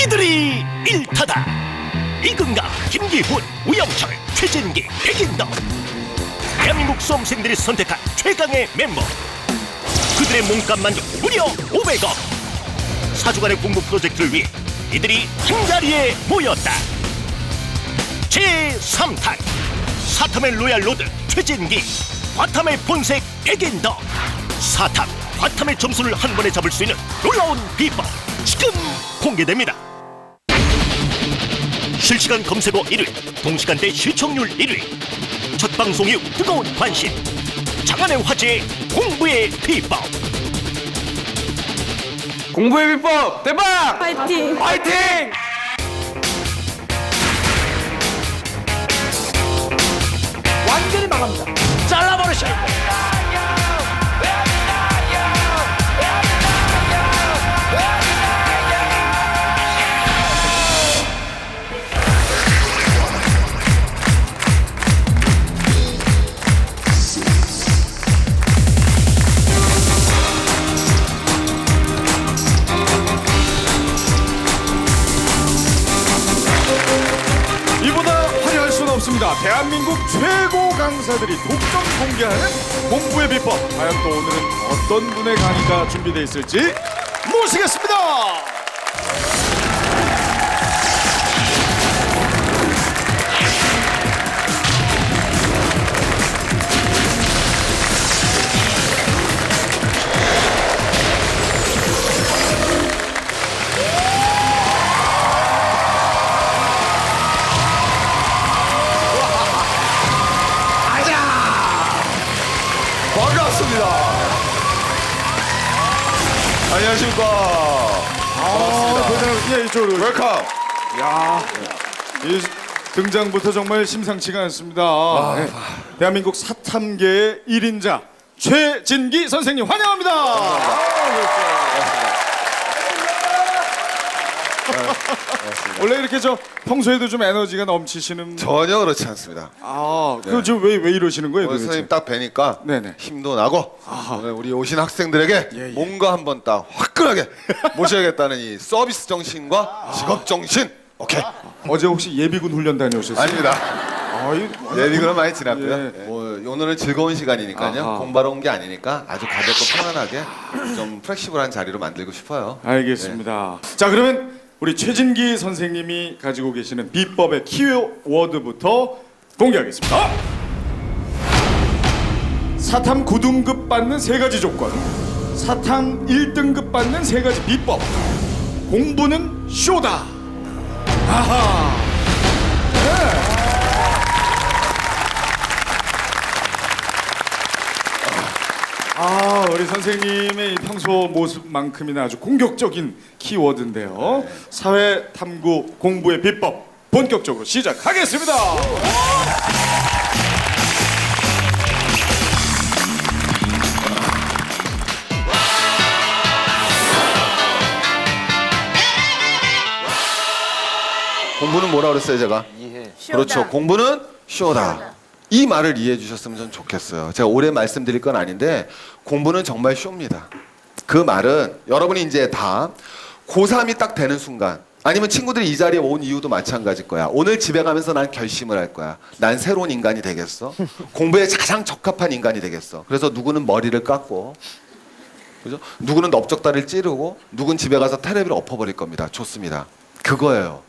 이들이 일타다. 이근각, 김기훈, 우영철, 최진기, 백인덕. 대한민국 수험생들이 선택한 최강의 멤버. 그들의 몸값만요 무려 500억. 4주간의 공부 프로젝트를 위해 이들이 한자리에 모였다. 제3탄 사탐의 로얄 로드 최진기, 과탐의 본색 백인덕. 4탐 과탐의 점수를 한 번에 잡을 수 있는 놀라운 비법 지금 공개됩니다. 실시간 검색어 1위, 동시간대 시청률 1위. 첫 방송 이후 뜨거운 관심. 장안의 화제 공부의 비법. 공부의 비법 대박! 파이팅! 파이팅! 완전히 망합니다. 잘라버리셔. 이보다 화려할 수는 없습니다. 대한민국 최고 강사들이 독점 공개하는 공부의 비법. 과연 또 오늘은 어떤 분의 강의가 준비되어 있을지 모시겠습니다. 반갑습니다. 안녕하십니까. 반갑습니다. 예, 이쪽으로. 웰컴. 야, 이 등장부터 정말 심상치가 않습니다. 네. 대한민국 사탐계의 1인자 최진기 선생님 환영합니다. 원래 이렇게 평소에도 좀 에너지가 넘치시는. 전혀 그렇지 않습니다. 그럼 지금 왜 이러시는 거예요? 오늘 도대체? 선생님 딱 뵈니까 네네. 힘도 나고 오늘 우리 오신 학생들에게 예. 뭔가 한번 딱 화끈하게 모셔야겠다는 이 서비스 정신과 직업 정신. 오케이. 어제 혹시 예비군 훈련 다녀오셨어요? 아닙니다. 예비군은 많이 지났고요. 예. 뭐 오늘은 즐거운 시간이니까요. 아하. 공부하러 온 게 아니니까 아주 가볍고 편안하게 좀 플렉시블한 자리로 만들고 싶어요. 알겠습니다. 자, 그러면 우리 최진기 선생님이 가지고 계시는 비법의 키워드부터 공개하겠습니다. 사탐 9등급 받는 세 가지 조건, 사탐 1등급 받는 세 가지 비법. 공부는 쇼다. 아하. 우리 선생님의 이 평소 모습만큼이나 아주 공격적인 키워드인데요. 사회 탐구 공부의 비법 본격적으로 시작하겠습니다. 공부는 뭐라 그랬어요, 제가? 그렇죠. 공부는 쇼다. 쇼다. 이 말을 이해해 주셨으면 전 좋겠어요. 제가 오래 말씀드릴 건 아닌데 공부는 정말 쇼입니다. 그 말은 여러분이 이제 다 고3이 딱 되는 순간 아니면 친구들이 이 자리에 온 이유도 마찬가지일 거야. 오늘 집에 가면서 난 결심을 할 거야. 난 새로운 인간이 되겠어. 공부에 가장 적합한 인간이 되겠어. 그래서 누구는 머리를 깎고 그죠? 누구는 넓적다리를 찌르고 누군 집에 가서 테레비를 엎어버릴 겁니다. 좋습니다. 그거예요.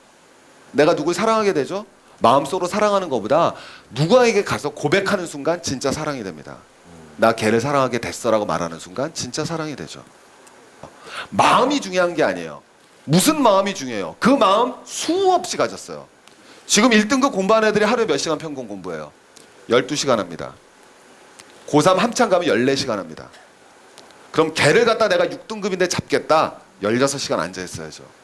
내가 누굴 사랑하게 되죠? 마음속으로 사랑하는 것보다 누구에게 가서 고백하는 순간 진짜 사랑이 됩니다. 나 걔를 사랑하게 됐어라고 말하는 순간 진짜 사랑이 되죠. 마음이 중요한 게 아니에요. 무슨 마음이 중요해요? 그 마음 수없이 가졌어요. 지금 1등급 공부하는 애들이 하루에 몇 시간 평균 공부해요? 12시간 합니다. 고3 한창 가면 14시간 합니다. 그럼 걔를 갖다 내가 6등급인데 잡겠다? 16시간 앉아 있어야죠.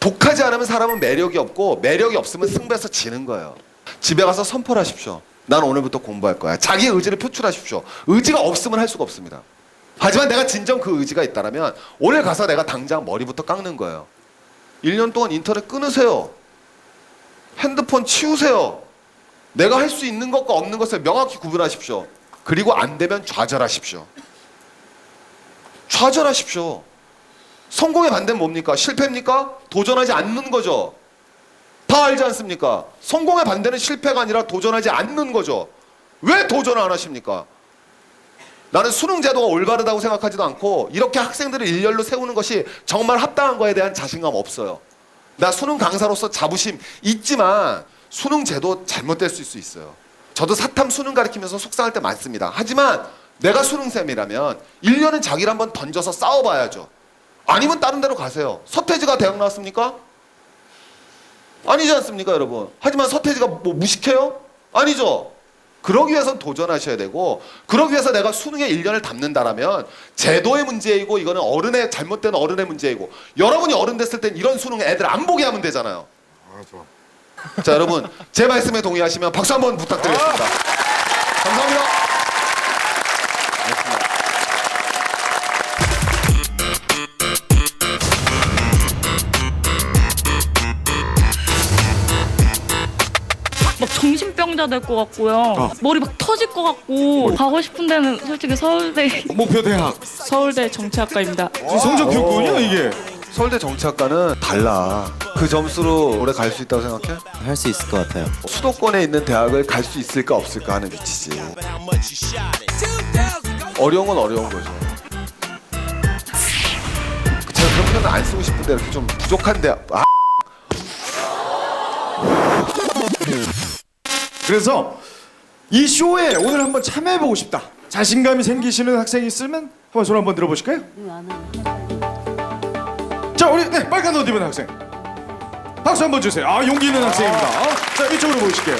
독하지 않으면 사람은 매력이 없고 매력이 없으면 승부에서 지는 거예요. 집에 가서 선포를 하십시오. 난 오늘부터 공부할 거야. 자기 의지를 표출하십시오. 의지가 없으면 할 수가 없습니다. 하지만 내가 진정 그 의지가 있다면 오늘 가서 내가 당장 머리부터 깎는 거예요. 1년 동안 인터넷 끊으세요. 핸드폰 치우세요. 내가 할 수 있는 것과 없는 것을 명확히 구분하십시오. 그리고 안 되면 좌절하십시오. 좌절하십시오. 성공의 반대는 뭡니까? 실패입니까? 도전하지 않는 거죠. 다 알지 않습니까? 성공의 반대는 실패가 아니라 도전하지 않는 거죠. 왜 도전을 안 하십니까? 나는 수능 제도가 올바르다고 생각하지도 않고 이렇게 학생들을 일렬로 세우는 것이 정말 합당한 거에 대한 자신감 없어요. 나 수능 강사로서 자부심 있지만 수능 제도 잘못될 수 있어요. 저도 사탐 수능 가르치면서 속상할 때 많습니다. 하지만 내가 수능쌤이라면 1년은 자기를 한번 던져서 싸워봐야죠. 아니면 다른 데로 가세요. 서태지가 대학 나왔습니까? 아니지 않습니까, 여러분? 하지만 서태지가 뭐 무식해요? 아니죠. 그러기 위해서는 도전하셔야 되고, 그러기 위해서 내가 수능에 1년을 담는다라면 제도의 문제이고 이거는 잘못된 어른의 문제이고, 여러분이 어른 됐을 땐 이런 수능 애들 안 보게 하면 되잖아요. 좋아. 자, 여러분 제 말씀에 동의하시면 박수 한번 부탁드리겠습니다. 감사합니다. 막 정신병자 될 것 같고요. 머리 막 터질 것 같고 가고 싶은 데는 솔직히 서울대 목표 대학. 서울대 정치학과입니다. 성적표군요 이게. 서울대 정치학과는 달라. 그 점수로 오래 갈 수 있다고 생각해? 할 수 있을 것 같아요. 수도권에 있는 대학을 갈 수 있을까 없을까 하는 위치지. 어려운 건 어려운 거죠. 제가 그런 표현을 안 쓰고 싶은데 이렇게 좀 부족한 대학. 그래서 이 쇼에 오늘 한번 참여해보고 싶다. 자신감이 생기시는 학생이 있으면 한번 손 한번 들어보실까요? 자, 우리 빨간 옷 입은 학생 박수 한번 주세요. 용기 있는 학생입니다. 자, 이쪽으로 보실게요.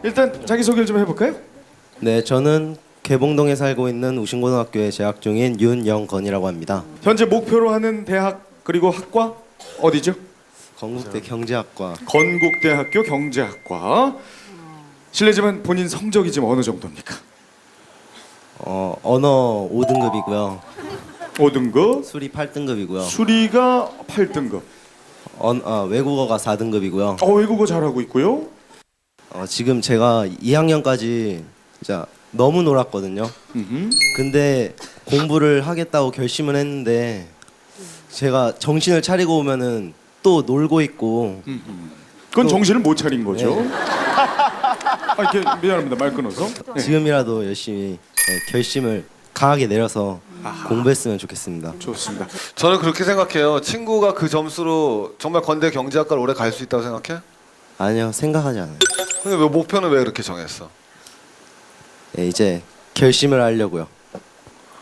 일단 자기소개를 좀 해볼까요? 네, 저는 개봉동에 살고 있는 우신고등학교에 재학 중인 윤영건이라고 합니다. 현재 목표로 하는 대학 그리고 학과 어디죠? 건국대 경제학과. 건국대학교 경제학과. 실례지만 본인 성적이 지금 어느 정도입니까? 언어 5등급이고요. 5등급, 수리 8등급이고요. 수리가 8등급. 외국어가 4등급이고요. 외국어 잘하고 있고요. 지금 제가 2학년까지 진짜 너무 놀았거든요. 근데 공부를 하겠다고 결심을 했는데 제가 정신을 차리고 오면은 또 놀고 있고. 그건 또- 정신을 못 차린 거죠. 네. 이렇게 미안합니다. 말 끊어서. 네. 지금이라도 열심히 결심을 강하게 내려서 공부했으면 좋겠습니다. 좋습니다. 저는 그렇게 생각해요. 친구가 그 점수로 정말 건대 경제학과를 오래 갈 수 있다고 생각해? 아니요, 생각하지 않아요. 근데 왜 목표는 왜 그렇게 정했어? 네, 이제 결심을 하려고요.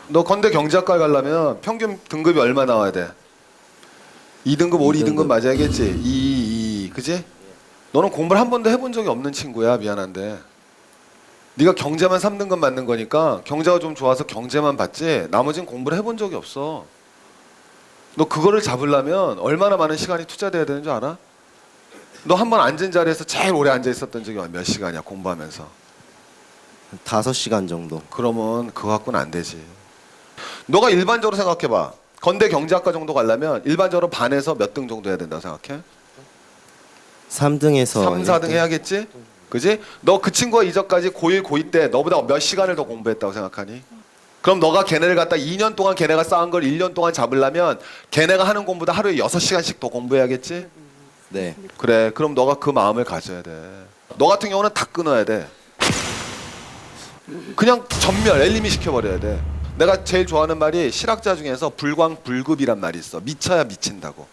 너 건대 경제학과에 가려면 평균 등급이 얼마 나와야 돼? 2등급, 5, 2등급 맞아야겠지? 2, 그지? 너는 공부를 한 번도 해본 적이 없는 친구야. 미안한데 네가 경제만 3등급 맞는 거니까 경제가 좀 좋아서 경제만 받지 나머지는 공부를 해본 적이 없어. 너 그거를 잡으려면 얼마나 많은 시간이 투자돼야 되는 줄 알아? 너 한 번 앉은 자리에서 제일 오래 앉아 있었던 적이 몇 시간이야 공부하면서? 5시간 정도. 그러면 그거 갖고는 안 되지. 너가 일반적으로 생각해봐. 건대 경제학과 정도 가려면 일반적으로 반에서 몇 등 정도 해야 된다고 생각해? 3등에서 3, 4등 해야겠지? 그지? 너 그 친구가 이전까지 고1, 고2 때 너보다 몇 시간을 더 공부했다고 생각하니? 그럼 너가 걔네를 갖다 2년 동안 걔네가 쌓은 걸 1년 동안 잡으려면 걔네가 하는 공부보다 하루에 6시간씩 더 공부해야겠지? 네. 그래, 그럼 너가 그 마음을 가져야 돼. 너 같은 경우는 다 끊어야 돼. 그냥 전멸, 엘리미 시켜버려야 돼. 내가 제일 좋아하는 말이 실학자 중에서 불광불급이란 말이 있어. 미쳐야 미친다고.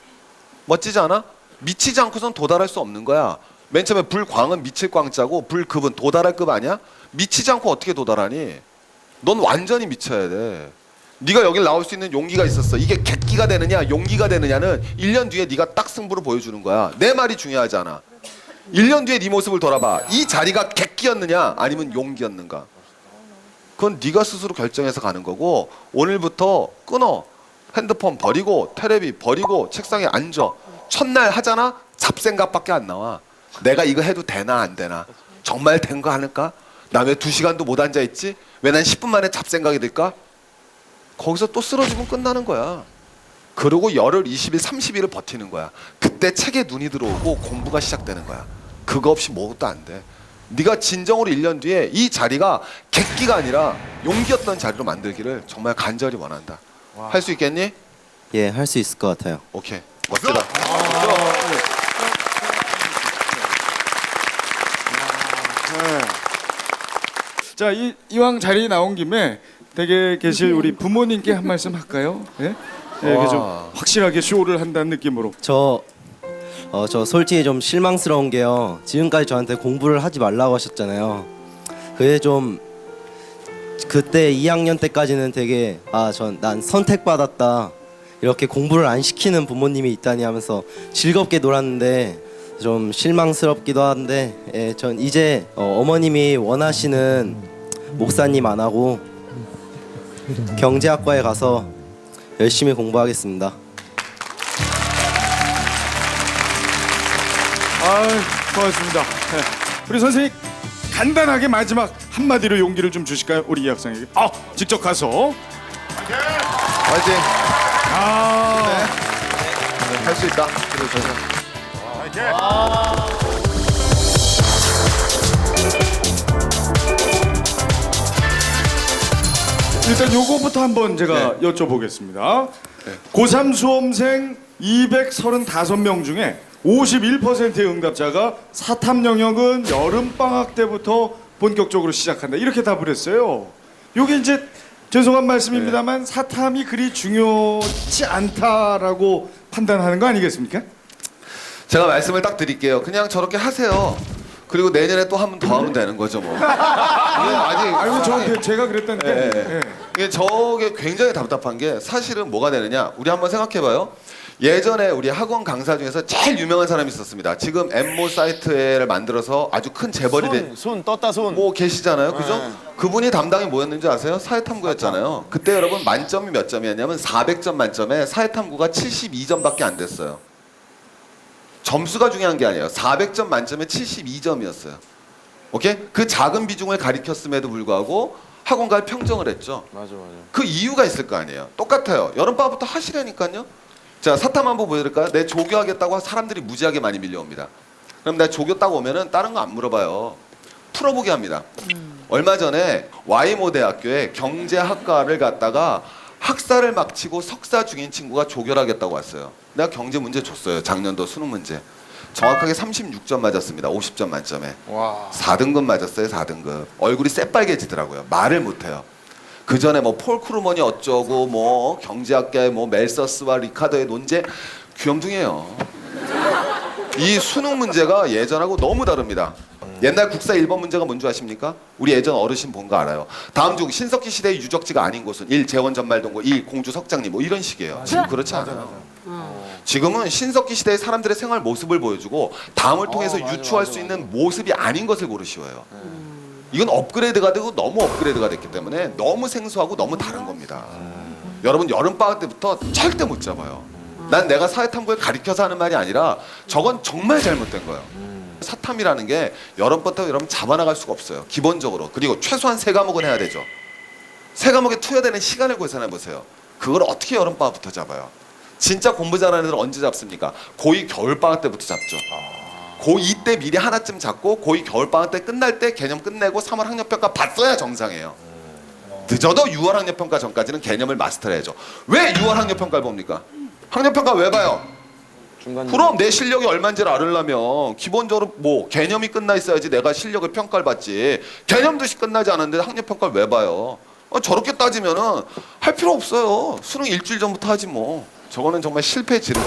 멋지지 않아? 미치지 않고선 도달할 수 없는 거야. 맨 처음에 불광은 미칠 광자고 불급은 도달할 급 아니야? 미치지 않고 어떻게 도달하니? 넌 완전히 미쳐야 돼. 네가 여길 나올 수 있는 용기가 있었어. 이게 객기가 되느냐 용기가 되느냐는 1년 뒤에 네가 딱 승부를 보여주는 거야. 내 말이 중요하지 않아. 1년 뒤에 네 모습을 돌아봐. 이 자리가 객기였느냐 아니면 용기였는가? 그건 네가 스스로 결정해서 가는 거고 오늘부터 끊어. 핸드폰 버리고 테레비 버리고 책상에 앉아. 첫날 하잖아? 잡생각밖에 안 나와. 내가 이거 해도 되나 안 되나? 정말 된 거 하는가? 나 왜 2시간도 못 앉아있지? 왜 난 10분 만에 잡생각이 들까? 거기서 또 쓰러지면 끝나는 거야. 그러고 열흘, 20일, 30일을 버티는 거야. 그때 책에 눈이 들어오고 공부가 시작되는 거야. 그거 없이 뭐도 안 돼. 네가 진정으로 1년 뒤에 이 자리가 객기가 아니라 용기였던 자리로 만들기를 정말 간절히 원한다. 할 수 있겠니? 예, 할 수 있을 것 같아요. 오케이. 멋지다. 자, 이왕 자리에 나온 김에 댁에 계실 우리 부모님께 한 말씀 할까요? 예? 예, 이렇게 좀 확실하게 쇼를 한다는 느낌으로. 저 솔직히 좀 실망스러운 게요. 지금까지 저한테 공부를 하지 말라고 하셨잖아요. 그게 좀 그때 2학년 때까지는 되게 난 선택받았다. 이렇게 공부를 안 시키는 부모님이 있다니 하면서 즐겁게 놀았는데 좀 실망스럽기도 한데 예, 전 이제 어머님이 원하시는 목사님 안 하고 경제학과에 가서 열심히 공부하겠습니다. 고맙습니다. 네. 우리 선생님 간단하게 마지막 한마디로 용기를 좀 주실까요? 우리 이 학생에게. 직접 가서. 화이팅. 아, 할 수 있다. 일단 요거부터 한번 제가 여쭤보겠습니다. 고3 수험생 235명 중에 51%의 응답자가 사탐 영역은 여름방학 때부터 본격적으로 시작한다. 이렇게 답을 했어요. 요게 이제 죄송한 말씀입니다만 사탐이 그리 중요치 않다라고 판단하는 거 아니겠습니까? 제가 말씀을 딱 드릴게요. 그냥 저렇게 하세요. 그리고 내년에 또 한 번 더 하면 되는 거죠 뭐. 이게 아직 아이고 저 제가 그랬다니까. 예. 예. 이게 저게 굉장히 답답한 게 사실은 뭐가 되느냐. 우리 한번 생각해봐요. 예전에 우리 학원 강사 중에서 제일 유명한 사람이 있었습니다. 지금 엠모 사이트를 만들어서 아주 큰 재벌이 된 손 떴다 손. 뭐 계시잖아요. 그죠? 그분이 담당이 뭐였는지 아세요? 사회탐구였잖아요. 그때 여러분 만점이 몇 점이었냐면 400점 만점에 사회탐구가 72점밖에 안 됐어요. 점수가 중요한 게 아니에요. 400점 만점에 72점이었어요. 오케이? 그 작은 비중을 가리켰음에도 불구하고 학원가에 평정을 했죠. 맞아. 그 이유가 있을 거 아니에요. 똑같아요. 여름방학부터 하시라니까요. 자, 사탐 한번 보여드릴까요? 내 조교하겠다고 사람들이 무지하게 많이 밀려옵니다. 그럼 내가 조교 따고 오면은 다른 거 안 물어봐요. 풀어보게 합니다. 얼마 전에 Y모 대학교에 경제학과를 갔다가 학사를 막치고 석사 중인 친구가 조교를 하겠다고 왔어요. 내가 경제 문제 줬어요. 작년도 수능 문제. 정확하게 36점 맞았습니다. 50점 만점에. 와. 4등급 맞았어요. 4등급. 얼굴이 새빨개지더라고요. 말을 못해요. 그 전에 뭐 폴 크루먼이 어쩌고 뭐 경제학계의 뭐 멜서스와 리카더의 논제 귀염둥이에요. 이 수능 문제가 예전하고 너무 다릅니다. 옛날 국사 1번 문제가 뭔지 아십니까? 우리 예전 어르신 본 거 알아요. 다음 중 신석기 시대의 유적지가 아닌 곳은 1. 재원 전말동고 2. 공주 석장리 뭐 이런 식이에요. 지금 그렇지 않아요. 지금은 신석기 시대의 사람들의 생활 모습을 보여주고 다음을 통해서 유추할 수 있는 모습이 아닌 것을 고르시어요. 이건 업그레이드가 되고 너무 업그레이드가 됐기 때문에 너무 생소하고 너무 다른 겁니다. 여러분 여름방학 때부터 절대 못 잡아요. 난 내가 사회탐구에 가리켜서 하는 말이 아니라 저건 정말 잘못된 거예요. 사탐이라는 게 여름부터 여러분 잡아나갈 수가 없어요. 기본적으로. 그리고 최소한 3과목은 해야 되죠. 3과목에 투여되는 시간을 계산해 보세요. 그걸 어떻게 여름방학부터 잡아요? 진짜 공부 잘하는 애들 언제 잡습니까? 고2 겨울방학 때부터 잡죠. 고2 때 미리 하나쯤 잡고 고2 겨울방학 때 끝날 때 개념 끝내고 3월 학력평가 봤어야 정상이에요. 늦어도 6월 학력평가 전까지는 개념을 마스터해야죠. 왜 6월 학력평가를 봅니까? 학력평가 왜 봐요? 그럼 내 실력이 얼마인지를 알으려면 기본적으로 뭐 개념이 끝나 있어야지 내가 실력을 평가를 받지. 개념도 끝나지 않았는데 학력평가를 왜 봐요? 저렇게 따지면은 할 필요 없어요. 수능 일주일 전부터 하지 뭐. 저거는 정말 실패의 지름.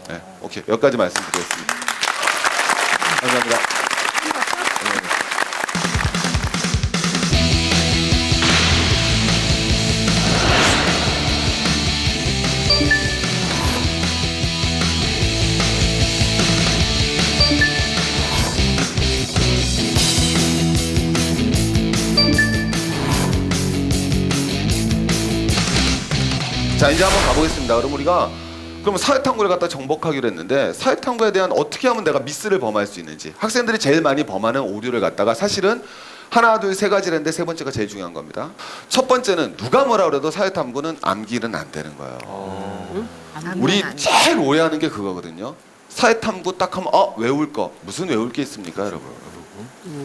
네, 오케이 여기까지 말씀드리겠습니다. 감사합니다. 자 이제 한번 가보겠습니다. 그럼 우리가 그럼 사회탐구를 갖다 정복하기로 했는데 사회탐구에 대한 어떻게 하면 내가 미스를 범할 수 있는지 학생들이 제일 많이 범하는 오류를 갖다가 사실은 하나 둘 세 가지를 했는데 세 번째가 제일 중요한 겁니다. 첫 번째는 누가 뭐라 그래도 사회탐구는 암기는 안 되는 거예요. 우리 제일 오해하는 게 그거거든요. 사회탐구 딱 하면 외울 거 무슨 외울 게 있습니까 여러분?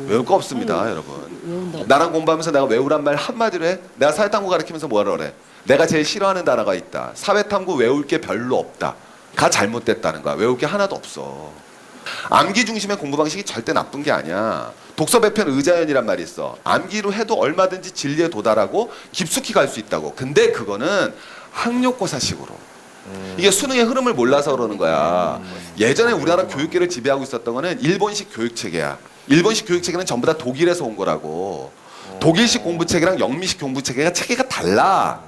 외울 거 없습니다, 여러분. 나랑 공부하면서 내가 외우란 말 한마디로 해? 내가 사회탐구 가르치면서 뭐라 그래? 내가 제일 싫어하는 단어가 있다. 사회탐구 외울 게 별로 없다. 가 잘못됐다는 거야. 외울 게 하나도 없어. 암기 중심의 공부 방식이 절대 나쁜 게 아니야. 독서 배편 의자연이란 말이 있어. 암기로 해도 얼마든지 진리에 도달하고 깊숙이 갈 수 있다고. 근데 그거는 학력고사식으로. 이게 수능의 흐름을 몰라서 그러는 거야. 예전에 우리나라 교육계를 지배하고 있었던 거는 일본식 교육체계야. 일본식 교육체계는 전부 다 독일에서 온 거라고. 독일식 공부체계랑 영미식 공부체계가 체계가 달라.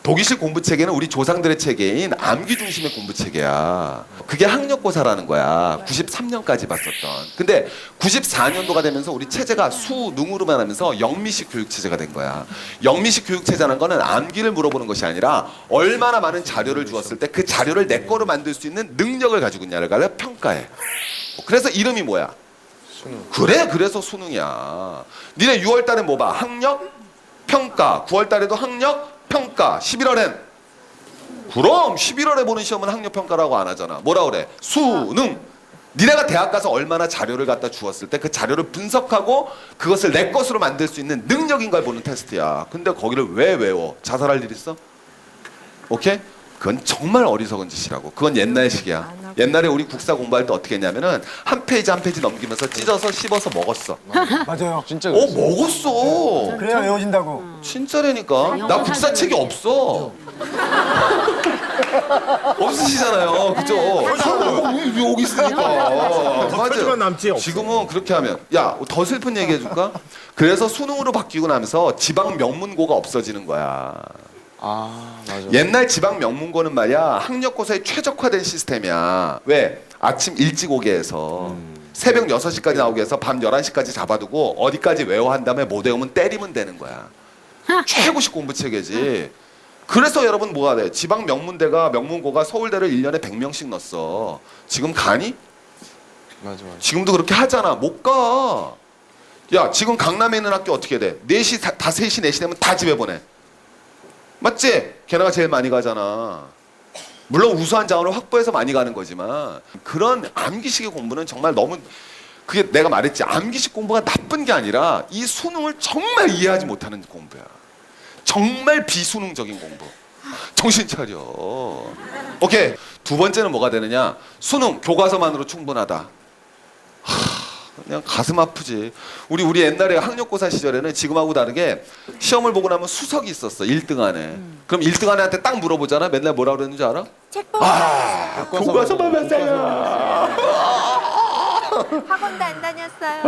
독일식 공부체계는 우리 조상들의 체계인 암기 중심의 공부체계야. 그게 학력고사라는 거야. 93년까지 봤었던. 근데 94년도가 되면서 우리 체제가 수능으로만 하면서 영미식 교육체제가 된 거야. 영미식 교육체제라는 거는 암기를 물어보는 것이 아니라 얼마나 많은 자료를 주었을 때 그 자료를 내 거로 만들 수 있는 능력을 가지고 있냐를 평가해. 그래서 이름이 뭐야? 그래, 그래서 수능이야. 니네 6월 달에 뭐 봐? 학력? 평가. 9월 달에도 학력? 평가. 11월엔 그럼 11월에 보는 시험은 학력평가라고 안 하잖아. 뭐라 그래? 수능. 니네가 대학 가서 얼마나 자료를 갖다 주었을 때 그 자료를 분석하고 그것을 내 것으로 만들 수 있는 능력인 걸 보는 테스트야. 근데 거기를 왜 외워? 자살할 일 있어? 오케이? 그건 정말 어리석은 짓이라고. 그건 옛날식이야. 옛날에 우리 국사 공부할 때 어떻게 했냐면은 한 페이지 한 페이지 넘기면서 찢어서 씹어서 먹었어. 맞아요. 진짜 먹었어. 그래야 외워진다고. 진짜라니까. 나 국사책이 없어. 없으시잖아요, 그죠? 여기 있으니까. 표지만 남지, 없어. 지금은 그렇게 하면 야, 더 슬픈 얘기 해줄까? 그래서 수능으로 바뀌고 나면서 지방 명문고가 없어지는 거야. 아, 맞아. 옛날 지방 명문고는 말이야 학력고사에 최적화된 시스템이야. 왜? 아침 일찍 오게 해서 새벽 6시까지 나오게 해서 밤 11시까지 잡아두고 어디까지 외워 한 다음에 못 외우면 때리면 되는 거야. 최고식 공부체계지. 그래서 여러분 뭐가 돼? 지방 명문고가 서울대를 1년에 100명씩 넣었어. 지금 가니? 맞아. 지금도 그렇게 하잖아. 못 가. 야, 지금 강남에 있는 학교 어떻게 돼? 4시, 다 3시, 4시 되면 다 집에 보내. 맞지? 걔네가 제일 많이 가잖아. 물론 우수한 자원을 확보해서 많이 가는 거지만 그런 암기식의 공부는 정말 너무 그게 내가 말했지 암기식 공부가 나쁜 게 아니라 이 수능을 정말 이해하지 못하는 공부야. 정말 비수능적인 공부. 정신 차려. 오케이. 두 번째는 뭐가 되느냐? 수능 교과서만으로 충분하다. 그냥 가슴 아프지. 우리 옛날에 학력고사 시절에는 지금하고 다르게 시험을 보고 나면 수석이 있었어. 1등 안에. 그럼 1등 안에한테 딱 물어보잖아. 맨날 뭐라 그랬는지 알아? 책보 교과서만 봤어요. 학원도 안 다녔어요.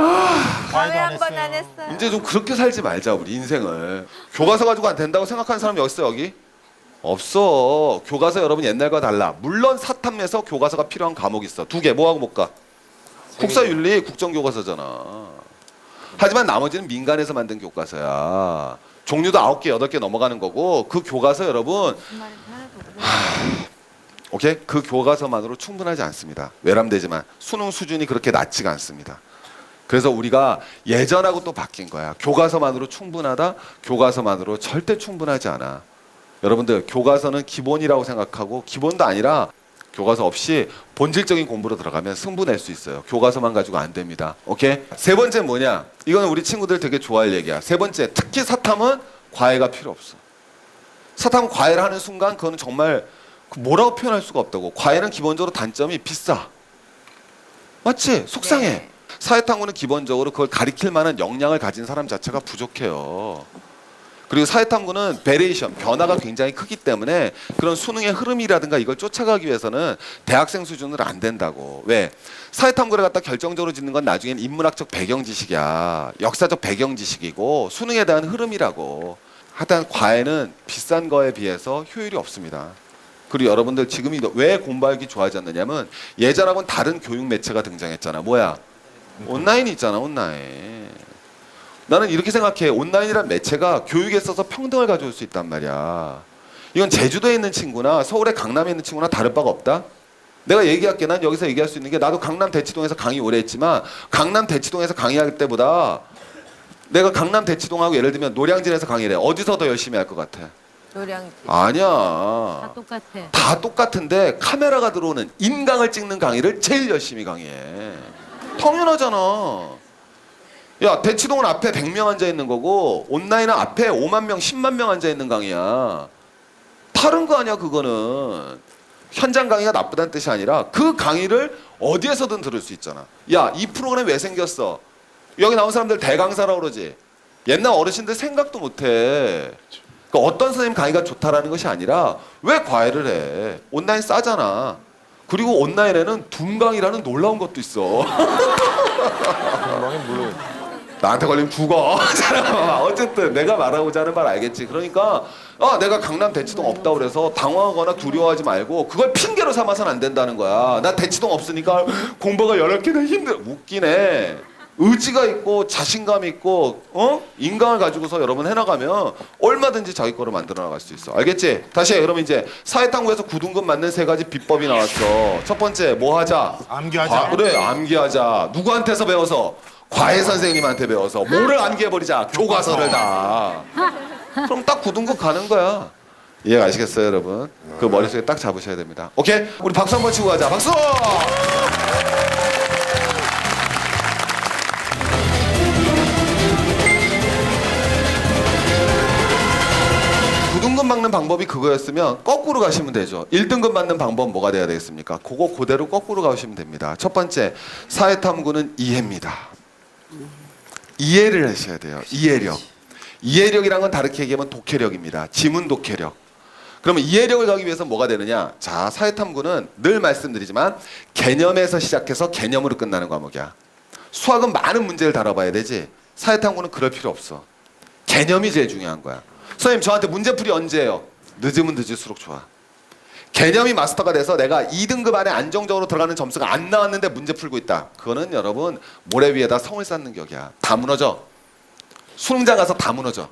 과외 한 번 안 했어요. 이제 좀 그렇게 살지 말자 우리 인생을. 교과서 가지고 안 된다고 생각하는 사람 여기 있어 여기? 없어. 교과서 여러분 옛날과 달라. 물론 사탐에서 교과서가 필요한 과목이 있어. 2개. 뭐하고 못 가? 국사윤리 국정교과서잖아. 하지만 나머지는 민간에서 만든 교과서야. 종류도 9개, 8개 넘어가는 거고 그 교과서 여러분 오케이? 그 교과서만으로 충분하지 않습니다. 외람되지만 수능 수준이 그렇게 낮지가 않습니다. 그래서 우리가 예전하고 또 바뀐 거야. 교과서만으로 충분하다? 교과서만으로 절대 충분하지 않아. 여러분들 교과서는 기본이라고 생각하고 기본도 아니라 교과서 없이 본질적인 공부로 들어가면 승부 낼 수 있어요. 교과서만 가지고 안 됩니다. 오케이? 세 번째 뭐냐? 이거는 우리 친구들 되게 좋아할 얘기야. 세 번째, 특히 사탐은 과외가 필요 없어. 사탐은 과외를 하는 순간 그거는 정말 뭐라고 표현할 수가 없다고. 과외는 기본적으로 단점이 비싸. 맞지? 속상해. 사회탐구는 기본적으로 그걸 가리킬 만한 역량을 가진 사람 자체가 부족해요. 그리고 사회탐구는 베리에이션, 변화가 굉장히 크기 때문에 그런 수능의 흐름이라든가 이걸 쫓아가기 위해서는 대학생 수준으로 안 된다고. 왜? 사회탐구를 갖다 결정적으로 짓는 건 나중엔 인문학적 배경 지식이야. 역사적 배경 지식이고 수능에 대한 흐름이라고. 하여튼 과외는 비싼 거에 비해서 효율이 없습니다. 그리고 여러분들 지금이 왜 공부하기 좋아하지 않느냐면 예전하고는 다른 교육 매체가 등장했잖아. 뭐야? 온라인이 있잖아. 온라인. 나는 이렇게 생각해. 온라인이란 매체가 교육에 있어서 평등을 가져올 수 있단 말이야. 이건 제주도에 있는 친구나 서울의 강남에 있는 친구나 다를 바가 없다. 내가 얘기할게. 난 여기서 얘기할 수 있는 게 나도 강남 대치동에서 강의 오래 했지만 강남 대치동에서 강의할 때보다 내가 강남 대치동하고 예를 들면 노량진에서 강의를 해. 어디서 더 열심히 할 것 같아? 노량진. 아니야. 다 똑같아. 다 똑같은데 카메라가 들어오는 인강을 찍는 강의를 제일 열심히 강의해. 당연하잖아. 야, 대치동은 앞에 100명 앉아 있는 거고 온라인은 앞에 5만 명, 10만 명 앉아 있는 강의야. 다른 거 아니야 그거는. 현장 강의가 나쁘다는 뜻이 아니라 그 강의를 어디에서든 들을 수 있잖아. 야, 이 프로그램 왜 생겼어? 여기 나온 사람들 대강사라고 그러지. 옛날 어르신들 생각도 못해. 그러니까 어떤 선생님 강의가 좋다라는 것이 아니라 왜 과외를 해? 온라인 싸잖아. 그리고 온라인에는 둠강이라는 놀라운 것도 있어. 나한테 걸리면 죽어. 어쨌든 내가 말하고자 하는 말 알겠지. 그러니까 내가 강남 대치동 없다고 그래서 당황하거나 두려워하지 말고 그걸 핑계로 삼아서는 안 된다는 거야. 나 대치동 없으니까 공부가 10개나 힘들어. 웃기네. 의지가 있고 자신감 있고 인강을 가지고서 여러분 해나가면 얼마든지 자기 거를 만들어 나갈 수 있어. 알겠지? 다시 해. 그러면 이제 사회탐구에서 9등급 맞는 3가지 비법이 나왔어. 첫 번째 뭐 하자? 암기하자. 그래, 암기하자. 누구한테서 배워서? 과외 선생님한테 배워서 뭐를 암기해버리자. 교과서를 다. 그럼 딱 9등급 가는 거야. 이해가 아시겠어요 여러분? 그 머릿속에 딱 잡으셔야 됩니다. 오케이? 우리 박수 한번 치고 가자. 박수! 9등급 막는 방법이 그거였으면 거꾸로 가시면 되죠. 1등급 맞는 방법은 뭐가 돼야 되겠습니까? 그거 그대로 거꾸로 가시면 됩니다. 첫 번째, 사회탐구는 이해입니다. 이해를 하셔야 돼요. 이해력. 이해력이란 건 다르게 얘기하면 독해력입니다. 지문 독해력. 그러면 이해력을 가기 위해서 뭐가 되느냐? 자, 사회탐구는 늘 말씀드리지만 개념에서 시작해서 개념으로 끝나는 과목이야. 수학은 많은 문제를 다뤄봐야 되지. 사회탐구는 그럴 필요 없어. 개념이 제일 중요한 거야. 선생님 저한테 문제풀이 언제 해요? 늦으면 늦을수록 좋아. 개념이 마스터가 돼서 내가 2등급 안에 안정적으로 들어가는 점수가 안 나왔는데 문제 풀고 있다. 그거는 여러분 모래 위에다 성을 쌓는 격이야. 다 무너져. 수능장 가서 다 무너져.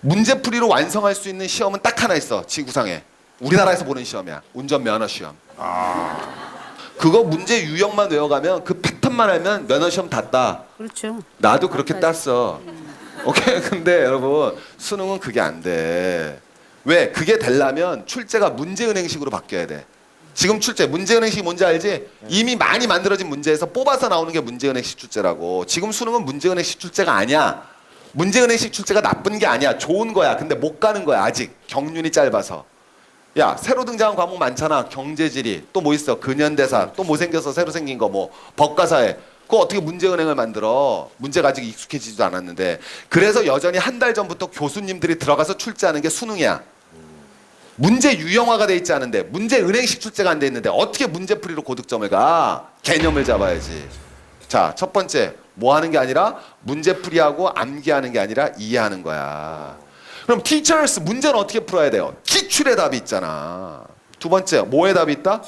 문제풀이로 완성할 수 있는 시험은 딱 하나 있어. 지구상에. 우리나라에서 보는 시험이야. 운전면허 시험. 그거 문제 유형만 외워가면 그 패턴만 알면 면허 시험 다 따. 그렇죠. 나도 그렇게 땄어. 오케이. 근데 여러분 수능은 그게 안 돼. 왜? 그게 되려면 출제가 문제은행식으로 바뀌어야 돼. 지금 출제 문제은행식이 뭔지 알지? 이미 많이 만들어진 문제에서 뽑아서 나오는 게 문제은행식 출제라고. 지금 수능은 문제은행식 출제가 아니야. 문제은행식 출제가 나쁜 게 아니야. 좋은 거야. 근데 못 가는 거야. 아직 경륜이 짧아서. 야, 새로 등장한 과목 많잖아. 경제지리, 또 뭐 있어? 근현대사, 또 뭐 생겨서 새로 생긴 거 뭐 법과사회. 그거 어떻게 문제은행을 만들어? 문제가 아직 익숙해지지도 않았는데. 그래서 여전히 한 달 전부터 교수님들이 들어가서 출제하는 게 수능이야. 문제 유형화가 돼 있지 않은데, 문제 은행식 출제가 안 돼 있는데 어떻게 문제풀이로 고득점을 가? 개념을 잡아야지. 자, 첫 번째 뭐 하는 게 아니라 문제풀이하고 암기하는 게 아니라 이해하는 거야. 그럼 teachers 문제는 어떻게 풀어야 돼요? 기출의 답이 있잖아. 두 번째 뭐의 답이 있다?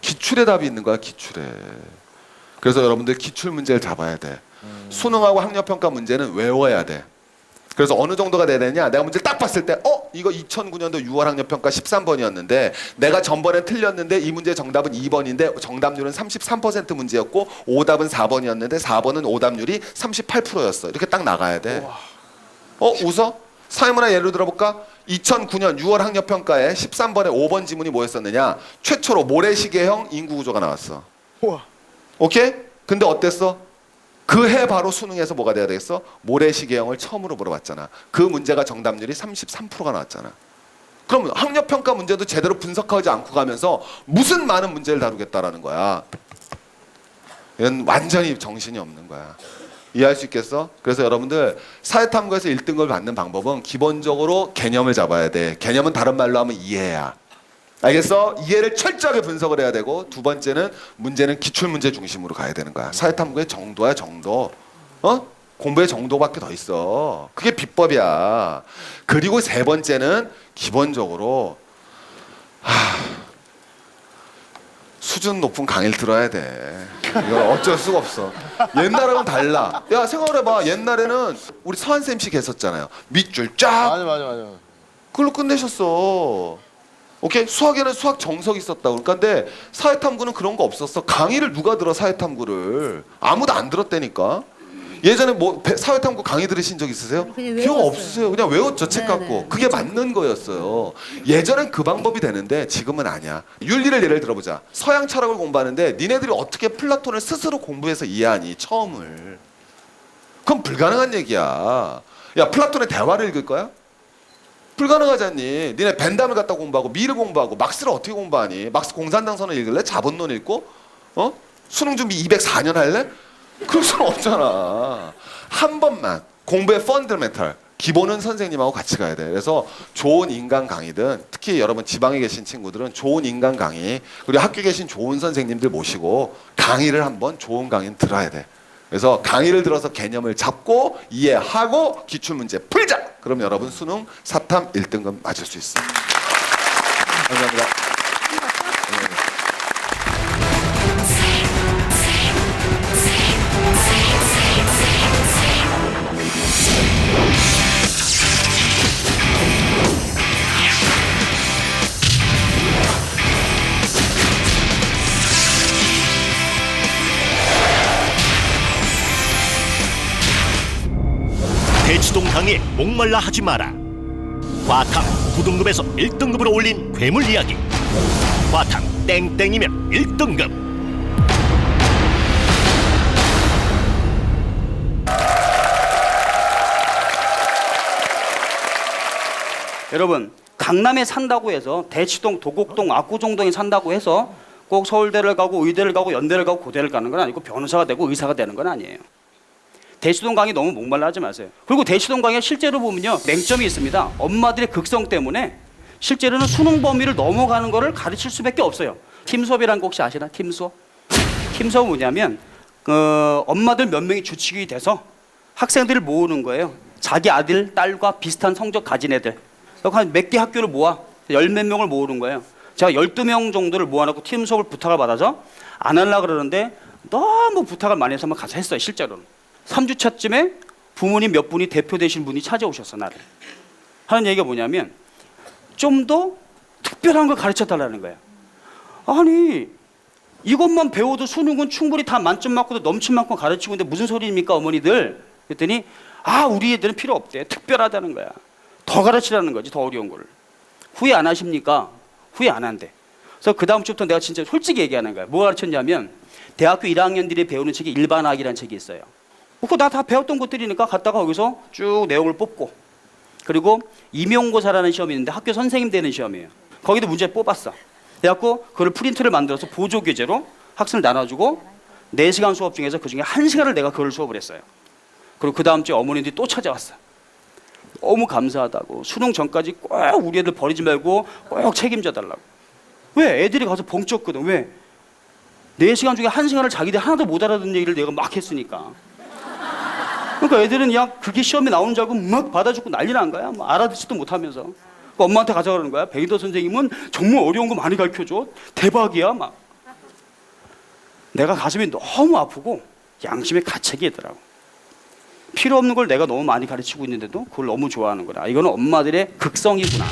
기출의 답이 있는 거야. 기출에. 그래서 여러분들 기출 문제를 잡아야 돼. 수능하고 학력평가 문제는 외워야 돼. 그래서 어느 정도가 돼야 되냐? 내가 문제를 딱 봤을 때 이거 2009년도 6월 학력평가 13번이었는데 내가 전번에 틀렸는데 이 문제의 정답은 2번인데 정답률은 33% 문제였고 오답은 4번이었는데 4번은 오답률이 38%였어. 이렇게 딱 나가야 돼. 웃어? 사회문화 예를 들어볼까? 2009년 6월 학력평가에 13번에 5번 지문이 뭐였었느냐? 최초로 모래시계형 인구구조가 나왔어. 오케이? 근데 어땠어? 그 해 바로 수능에서 뭐가 돼야 되겠어? 모래시계형을 처음으로 물어봤잖아. 그 문제가 정답률이 33%가 나왔잖아. 그럼 학력평가 문제도 제대로 분석하지 않고 가면서 무슨 많은 문제를 다루겠다라는 거야. 이건 완전히 정신이 없는 거야. 이해할 수 있겠어? 그래서 여러분들 사회탐구에서 1등급을 받는 방법은 기본적으로 개념을 잡아야 돼. 개념은 다른 말로 하면 이해야. 알겠어? 이해를 철저하게 분석을 해야 되고, 두 번째는 문제는 기출문제 중심으로 가야 되는 거야. 사회탐구의 정도야, 정도. 공부의 정도밖에 더 있어. 그게 비법이야. 그리고 세 번째는 기본적으로 수준 높은 강의를 들어야 돼. 이건 어쩔 수가 없어. 옛날하고는 달라. 야, 생각해봐. 옛날에는 우리 서한쌤 씨 계셨잖아요. 밑줄 쫙. 맞아. 그걸로 끝내셨어. 오케이? 수학에는 수학 정석이 있었다고. 그러니까 근데 사회탐구는 그런 거 없었어. 강의를 누가 들어? 사회탐구를 아무도 안 들었다니까. 예전에 뭐 사회탐구 강의 들으신 적 있으세요? 그냥 기억 외웠어요. 없으세요? 그냥 외웠죠, 책 네, 갖고. 네. 그게 맞는 거였어요. 예전엔 그 방법이 되는데 지금은 아니야. 윤리를 예를 들어보자. 서양 철학을 공부하는데 니네들이 어떻게 플라톤을 스스로 공부해서 이해하니, 처음을. 그건 불가능한 얘기야. 야, 플라톤의 대화를 읽을 거야? 불가능하잖니. 니네 벤담을 갖다 공부하고 미를 공부하고 막스를 어떻게 공부하니? 막스 공산당선을 읽을래? 자본론 읽고? 수능 준비 204년 할래? 그럴 수는 없잖아. 한 번만 공부의 펀더멘탈 기본은 선생님하고 같이 가야 돼. 그래서 좋은 인간 강의든 특히 여러분 지방에 계신 친구들은 좋은 인간 강의 그리고 학교에 계신 좋은 선생님들 모시고 강의를 한번 좋은 강의는 들어야 돼. 그래서 강의를 들어서 개념을 잡고 이해하고 기출문제 풀자. 그럼 여러분 수능 사탐 1등급 맞을 수 있어요. 감사합니다. 대치동 강의 목말라 하지 마라. 과탐 9등급에서 1등급으로 올린 괴물 이야기. 과탐 땡땡이면 1등급. 여러분 강남에 산다고 해서 대치동, 도곡동, 압구정동에 산다고 해서 꼭 서울대를 가고 의대를 가고 연대를 가고 고대를 가는 건 아니고 변호사가 되고 의사가 되는 건 아니에요. 대치동 강의 너무 목말라 하지 마세요. 그리고 대치동 강의 실제로 보면요 맹점이 있습니다. 엄마들의 극성 때문에 실제로는 수능 범위를 넘어가는 거를 가르칠 수밖에 없어요. 팀 수업이라는 거 혹시 아시나? 팀 수업? 팀 수업은 뭐냐면 엄마들 몇 명이 주축이 돼서 학생들을 모으는 거예요. 자기 아들, 딸과 비슷한 성적 가진 애들. 한 몇 개 학교를 모아 10몇 명을 모으는 거예요. 제가 12명 정도를 모아놓고 팀 수업을 부탁을 받아서 안 하려고 그러는데 너무 부탁을 많이 해서 한번 가서 했어요. 실제로는 3주차쯤에 부모님 몇 분이 대표 되신 분이 찾아오셨어. 나를 하는 얘기가 뭐냐면 좀 더 특별한 걸 가르쳐 달라는 거야. 아니 이것만 배워도 수능은 충분히 다 만점 맞고도 넘친 만큼 가르치고 있는데 무슨 소리입니까 어머니들? 그랬더니 우리 애들은 필요 없대. 특별하다는 거야. 더 가르치라는 거지. 더 어려운 거를. 후회 안 하십니까? 후회 안 한대. 그래서 그 다음 주부터 내가 진짜 솔직히 얘기하는 거야. 뭐 가르쳤냐면 대학교 1학년들이 배우는 책이 일반학이라는 책이 있어요. 그거 나 다 배웠던 것들이니까 갔다가 거기서 쭉 내용을 뽑고 그리고 임용고사라는 시험이 있는데 학교 선생님 되는 시험이에요. 거기도 문제 뽑았어. 그래갖고 그걸 프린트를 만들어서 보조교재로 학생을 나눠주고 4시간 수업 중에서 그중에 1시간을 내가 그걸 수업을 했어요. 그리고 그 다음 주에 어머니들이 또 찾아왔어. 너무 감사하다고. 수능 전까지 꼭 우리 애들 버리지 말고 꼭 책임져 달라고. 왜? 애들이 가서 벙쪘거든. 왜? 4시간 중에 1시간을 자기들 하나도 못 알아듣는 얘기를 내가 막 했으니까. 그러니까 애들은 그냥 그게 시험에 나오는 줄 알고 막 받아주고 난리 난 거야. 뭐 알아듣지도 못하면서. 그러니까 엄마한테 가자 그러는 거야. 백인도 선생님은 정말 어려운 거 많이 가르쳐줘. 대박이야 막. 내가 가슴이 너무 아프고 양심의 가책이 있더라고. 필요 없는 걸 내가 너무 많이 가르치고 있는데도 그걸 너무 좋아하는 거라. 이거는 엄마들의 극성이구나.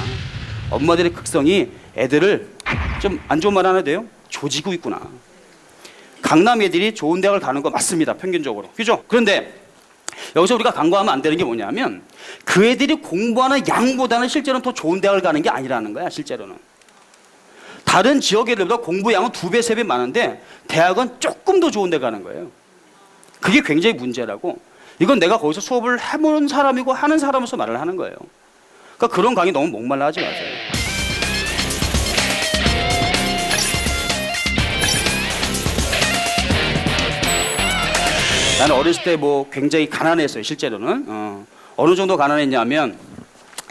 엄마들의 극성이 애들을 좀 안 좋은 말 하나 돼요? 조지고 있구나. 강남 애들이 좋은 대학을 가는 거 맞습니다. 평균적으로. 그죠? 그런데 여기서 우리가 간과하면 안 되는 게 뭐냐면 그 애들이 공부하는 양보다는 실제로는 더 좋은 대학을 가는 게 아니라는 거야. 실제로는. 다른 지역 애들보다 공부 양은 2배, 3배 많은데 대학은 조금 더 좋은 데 가는 거예요. 그게 굉장히 문제라고. 이건 내가 거기서 수업을 해본 사람이고 하는 사람으로서 말을 하는 거예요. 그러니까 그런 강의 너무 목말라 하지 마세요. 나는 어렸을 때 뭐 굉장히 가난했어요. 실제로는 어느 정도 가난했냐면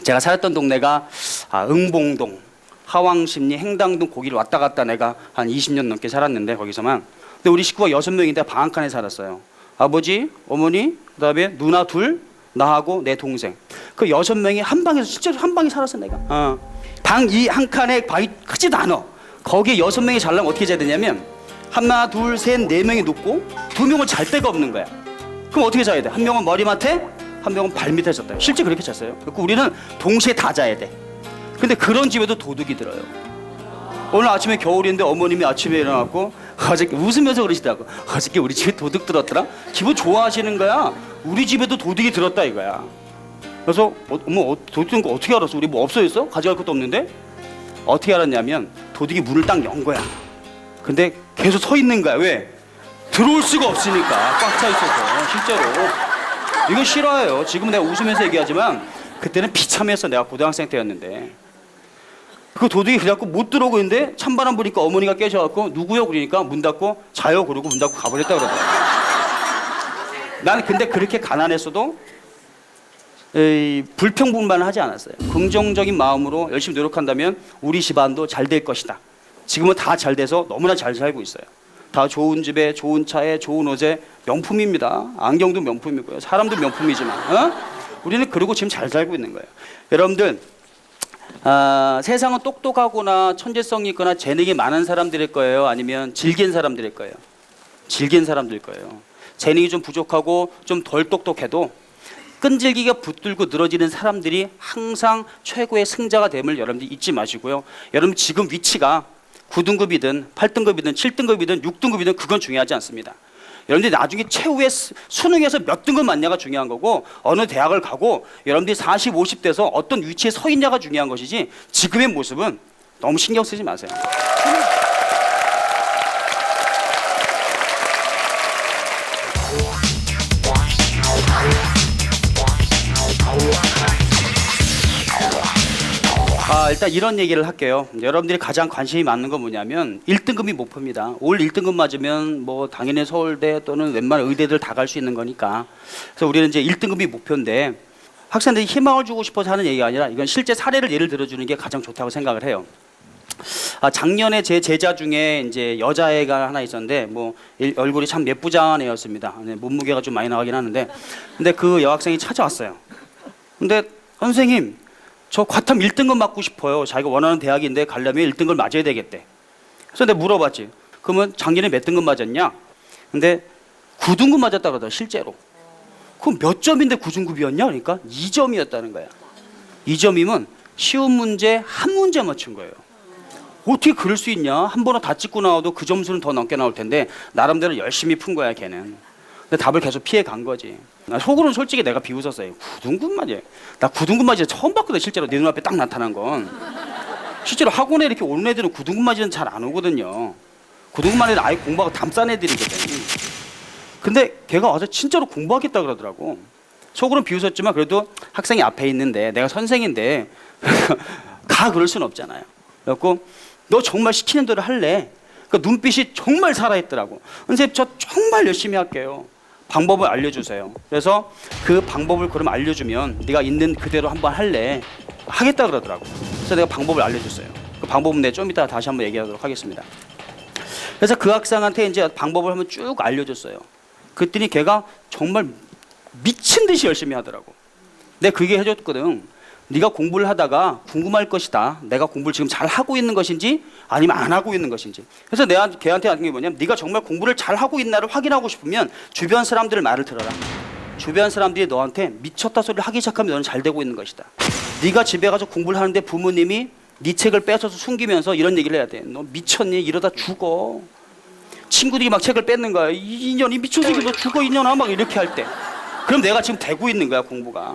제가 살았던 동네가 응봉동, 하왕십리, 행당동 거기를 왔다 갔다 내가 한 20년 넘게 살았는데 거기서만. 근데 우리 식구가 6명인데 방 한 칸에 살았어요. 아버지, 어머니, 그다음에 누나 둘, 나하고 내 동생. 그 6명이 한 방에서 실제로 한 방에 살았어 내가. 방 이 한 칸에 방이 크지도 않아. 거기에 6명이 자려면 어떻게 자야 되냐면 하나, 둘, 셋, 4명이 눕고 2명은 잘 데가 없는 거야. 그럼 어떻게 자야 돼? 한 명은 머리맡에, 한 명은 발밑에 잤다. 실제 그렇게 잤어요. 그리고 우리는 동시에 다 자야 돼. 근데 그런 집에도 도둑이 들어요. 오늘 아침에 겨울인데 어머님이 아침에 일어나고 어저께 웃으면서 그러시더라고. 어저께 우리 집에 도둑 들었더라. 기분 좋아하시는 거야. 우리 집에도 도둑이 들었다 이거야. 그래서 어머 도둑 든 거 어떻게 알았어? 우리 뭐 없어졌어? 가져갈 것도 없는데? 어떻게 알았냐면 도둑이 문을 딱 연 거야. 근데 계속 서 있는 거야. 왜? 들어올 수가 없으니까. 꽉 차 있어서 실제로. 이거 싫어요. 지금 내가 웃으면서 얘기하지만 그때는 비참해서 내가 고등학생 때였는데 그 도둑이 그래갖고 못 들어오고 있는데 찬바람 부니까 어머니가 깨셔갖고 누구요? 그러니까 문 닫고 자요? 그러고 문 닫고 가버렸다 그러더라고. 나는 근데 그렇게 가난했어도 불평불만을 하지 않았어요. 긍정적인 마음으로 열심히 노력한다면 우리 집안도 잘 될 것이다. 지금은 다 잘 돼서 너무나 잘 살고 있어요. 다 좋은 집에 좋은 차에 좋은 옷에 명품입니다. 안경도 명품이고요. 사람도 명품이지만 우리는 그러고 지금 잘 살고 있는 거예요. 여러분들 세상은 똑똑하거나 천재성이 있거나 재능이 많은 사람들일 거예요? 아니면 질긴 사람들일 거예요? 질긴 사람들일 거예요. 재능이 좀 부족하고 좀 덜 똑똑해도 끈질기게 붙들고 늘어지는 사람들이 항상 최고의 승자가 됨을 여러분들 잊지 마시고요. 여러분 지금 위치가 9등급이든 8등급이든 7등급이든 6등급이든 그건 중요하지 않습니다. 여러분들이 나중에 최후의 수능에서 몇 등급 맞냐가 중요한 거고 어느 대학을 가고 여러분들이 40, 50대에서 어떤 위치에 서 있냐가 중요한 것이지 지금의 모습은 너무 신경 쓰지 마세요. 일단 이런 얘기를 할게요. 여러분들이 가장 관심이 많은 건 뭐냐면 1등급이 목표입니다. 올 1등급 맞으면 뭐 당연히 서울대 또는 웬만한 의대들 다 갈 수 있는 거니까. 그래서 우리는 이제 1등급이 목표인데 학생들이 희망을 주고 싶어서 하는 얘기가 아니라 이건 실제 사례를 예를 들어주는 게 가장 좋다고 생각을 해요. 작년에 제 제자 중에 이제 여자애가 하나 있었는데 뭐 얼굴이 참 예쁘장한 애였습니다. 몸무게가 좀 많이 나가긴 하는데 근데 그 여학생이 찾아왔어요. 근데 선생님 저 과탐 1등급 맞고 싶어요. 자기가 원하는 대학인데 가려면 1등급을 맞아야 되겠대. 그래서 내가 물어봤지. 그러면 작년에 몇 등급 맞았냐? 근데 9등급 맞았다 그러더라 실제로. 그럼 몇 점인데 9등급이었냐? 그러니까 2점이었다는 거야. 2점이면 쉬운 문제 한 문제 맞춘 거예요. 어떻게 그럴 수 있냐? 한 번은 다 찍고 나와도 그 점수는 더 넘게 나올 텐데 나름대로 열심히 푼 거야 걔는. 근데 답을 계속 피해 간 거지. 속으로는 솔직히 내가 비웃었어요. 9등급 맞이. 나 9등급 맞이 처음 봤거든 실제로 내 눈앞에 딱 나타난 건. 실제로 학원에 이렇게 오는 애들은 9등급 맞이는 잘 안 오거든요. 9등급 맞이는 아예 공부하고 담싼 애들이거든. 근데 걔가 와서 진짜로 공부하겠다 그러더라고. 속으로는 비웃었지만 그래도 학생이 앞에 있는데 내가 선생인데 가 그럴 수는 없잖아요. 그래갖고 너 정말 시키는 대로 할래? 그 눈빛이 정말 살아있더라고. 선생님 저 정말 열심히 할게요. 방법을 알려주세요. 그래서 그 방법을 그럼 알려주면 네가 있는 그대로 한번 할래? 하겠다 그러더라고. 그래서 내가 방법을 알려줬어요. 그 방법은 내가 좀 이따 다시 한번 얘기하도록 하겠습니다. 그래서 그 학생한테 이제 방법을 한번 쭉 알려줬어요. 그랬더니 걔가 정말 미친 듯이 열심히 하더라고. 내가 그게 해줬거든. 네가 공부를 하다가 궁금할 것이다. 내가 공부를 지금 잘 하고 있는 것인지 아니면 안 하고 있는 것인지. 그래서 내가 걔한테 하는 게 뭐냐면 네가 정말 공부를 잘 하고 있나를 확인하고 싶으면 주변 사람들 말을 들어라. 주변 사람들이 너한테 미쳤다 소리를 하기 시작하면 너는 잘 되고 있는 것이다. 네가 집에 가서 공부를 하는데 부모님이 네 책을 뺏어서 숨기면서 이런 얘기를 해야 돼. 너 미쳤니? 이러다 죽어. 친구들이 막 책을 뺏는 거야. 이년이 미쳐서 너 죽어 이년아 막 이렇게 할 때. 그럼 내가 지금 되고 있는 거야 공부가.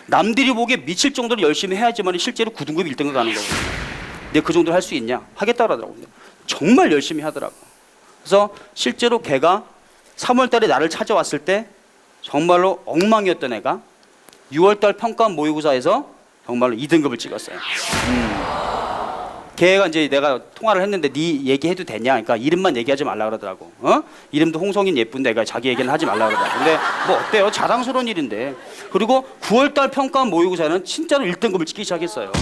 남들이 보기에 미칠 정도로 열심히 해야지만 실제로 9등급 1등급 가는 거거든. 내가 그 정도로 할 수 있냐? 하겠다 그러더라고. 정말 열심히 하더라고. 그래서 실제로 걔가 3월달에 나를 찾아왔을 때 정말로 엉망이었던 애가 6월달 평가 모의고사에서 정말로 2등급을 찍었어요. 걔가 이제 내가 통화를 했는데 네 얘기해도 되냐? 그러니까 이름만 얘기하지 말라 그러더라고. 이름도 홍성인 예쁜데 그러니까 자기 얘기는 하지 말라 그러더라고. 근데 뭐 어때요? 자랑스러운 일인데. 그리고 9월달 평가 모의고사는 진짜로 1등급을 찍기 시작했어요.